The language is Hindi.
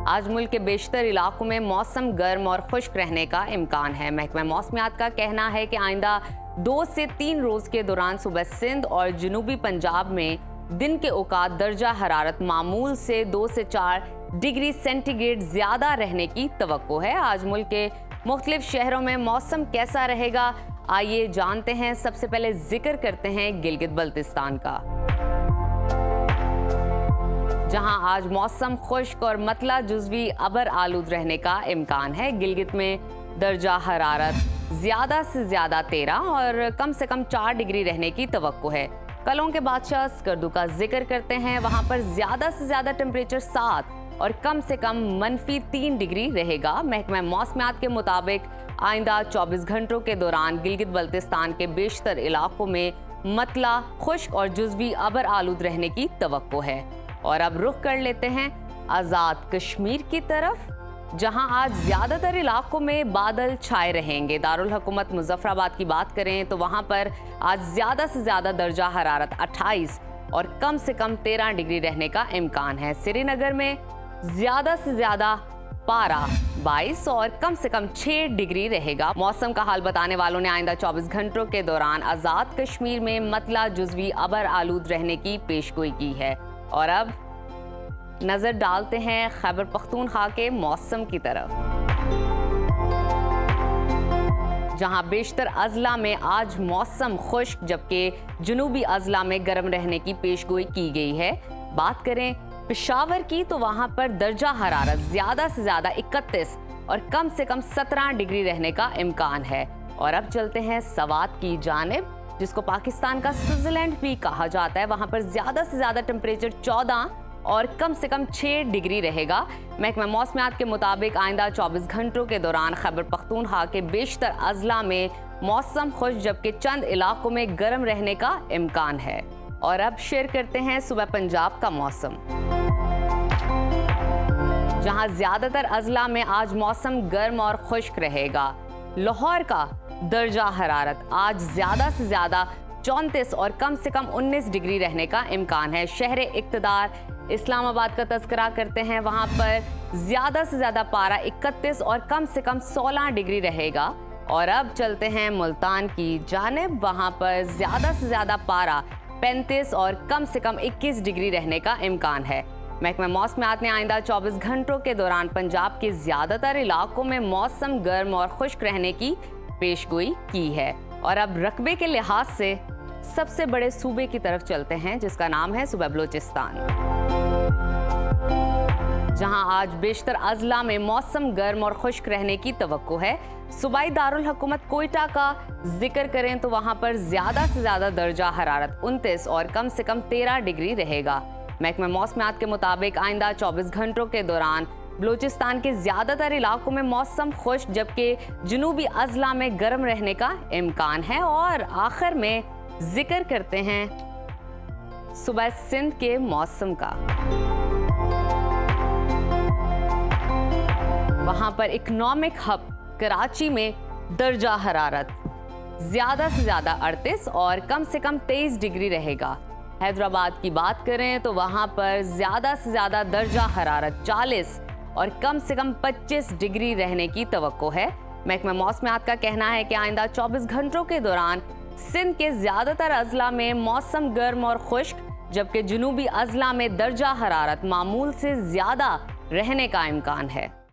आज मुल्क के बेशतर इलाकों में मौसम गर्म और खुश्क रहने का इम्कान है। महकमा मौसमियात का कहना है कि आइंदा 2 से 3 रोज के दौरान सुबह सिंध और जनूबी पंजाब में दिन के औकात दर्जा हरारत मामूल से 2 से 4 डिग्री सेंटीग्रेड ज्यादा रहने की तवक्को है। आज मुल्क के मुख्तलिफ शहरों में मौसम कैसा रहेगा, आइए जानते हैं। सबसे पहले जिक्र करते हैं गिलगित बल्तिस्तान का, जहां आज मौसम खुश्क और मतला जुज़वी अबर आलूद रहने का इम्कान है। गिलगित में दर्जा हरारत ज्यादा से ज्यादा 13 और कम से कम 4 डिग्री रहने की तवक्को है। कलों के बादशाह स्कर्दू का जिक्र करते हैं, वहां पर ज्यादा से ज्यादा टेम्परेचर 7 और कम से कम -3 डिग्री रहेगा। महकमा मौसमियात के मुताबिक आइंदा 24 घंटों के दौरान गिलगित बल्तिस्तान के बेशतर इलाकों में मतला खुश्क और जुज़वी अबर आलूद रहने की तवक्को है। और अब रुख कर लेते हैं आज़ाद कश्मीर की तरफ, जहां आज ज्यादातर इलाकों में बादल छाए रहेंगे। दारुल हुकूमत मुजफ्फराबाद की बात करें तो वहां पर आज ज्यादा से ज्यादा दर्जा हरारत 28 और कम से कम 13 डिग्री रहने का इम्कान है। श्रीनगर में ज्यादा से ज्यादा पारा 22 और कम से कम 6 डिग्री रहेगा। मौसम का हाल बताने वालों ने आइंदा 24 घंटों के दौरान आज़ाद कश्मीर में मतला जुज़वी अबर आलूद रहने की पेशगोई की है। और अब नजर डालते हैं खैबर पख्तूनख्वा के मौसम की तरफ, जहां बेशतर अजला में आज मौसम खुश्क जबकि जनूबी अजला में गर्म रहने की पेशगोई की गई है। बात करें पेशावर की तो वहां पर दर्जा हरारत ज्यादा से ज्यादा 31 और कम से कम 17 डिग्री रहने का इम्कान है। और अब चलते हैं सवात की जानिब, जिसको पाकिस्तान का स्विट्जरलैंड भी कहा जाता है। वहां पर ज्यादा से ज्यादा टेम्परेचर 14 और कम से कम 6 डिग्री रहेगा। महकमा मौसमियात के मुताबिक आइंदा 24 घंटों के दौरान खैबर पख्तूनख्वा के बेशतर अजला में मौसम खुश्क जबकि चंद इलाकों में गर्म रहने का इम्कान है। और अब शेयर करते हैं सुबह पंजाब का मौसम, जहां ज्यादातर अजला में आज मौसम गर्म और खुश्क रहेगा। लाहौर का दर्जा हरारत आज ज्यादा से ज्यादा 34 और कम से कम 19 डिग्री रहने का इम्कान है। शहर इक्तदार इस्लामाबाद का तस्करा करते हैं, वहां पर ज्यादा से ज्यादा पारा 31 और कम से कम 16 डिग्री रहेगा। और अब चलते हैं मुल्तान की जानिब, वहां पर ज्यादा से ज्यादा पारा 35 और कम से कम 21 डिग्री रहने का इम्कान है। महकमा मौसमियात ने आइंदा 24 घंटों के दौरान पंजाब के ज्यादातर इलाकों में मौसम गर्म और खुश्क रहने की पेशगोई की है। और अब रकबे के लिहाज से सबसे बड़े सूबे की तरफ चलते हैं, जिसका नाम है सूबा बलूचिस्तान, जहां आज बेशतर अजला में मौसम गर्म और खुश्क रहने की तवक्को है। सूबाई दारुल हुकूमत कोयटा का जिक्र करें तो वहां पर ज्यादा से ज्यादा दर्जा हरारत 29 और कम से कम 13 डिग्री रहेगा। महकमा मौसमियात के मुताबिक आइंदा 24 घंटों के दौरान बलूचिस्तान के ज्यादातर इलाकों में मौसम खुश्क जबकि जनूबी अजला में गर्म रहने का इम्कान है। और आखिर में जिक्र करते हैं सुबह सिंध के मौसम का, वहां पर इकोनॉमिक हब कराची में दर्जा हरारत ज्यादा से ज्यादा 38 और कम से कम 23 डिग्री रहेगा। हैदराबाद की बात करें तो वहां पर ज्यादा से ज्यादा दर्जा हरारत 40 और कम से कम 25 डिग्री रहने की तवक्को है। महकमा मौसमियात का कहना है कि आइंदा 24 घंटों के दौरान सिंध के ज्यादातर अजला में मौसम गर्म और खुश्क जबकि जनूबी अजला में दर्जा हरारत मामूल से ज्यादा रहने का इम्कान है।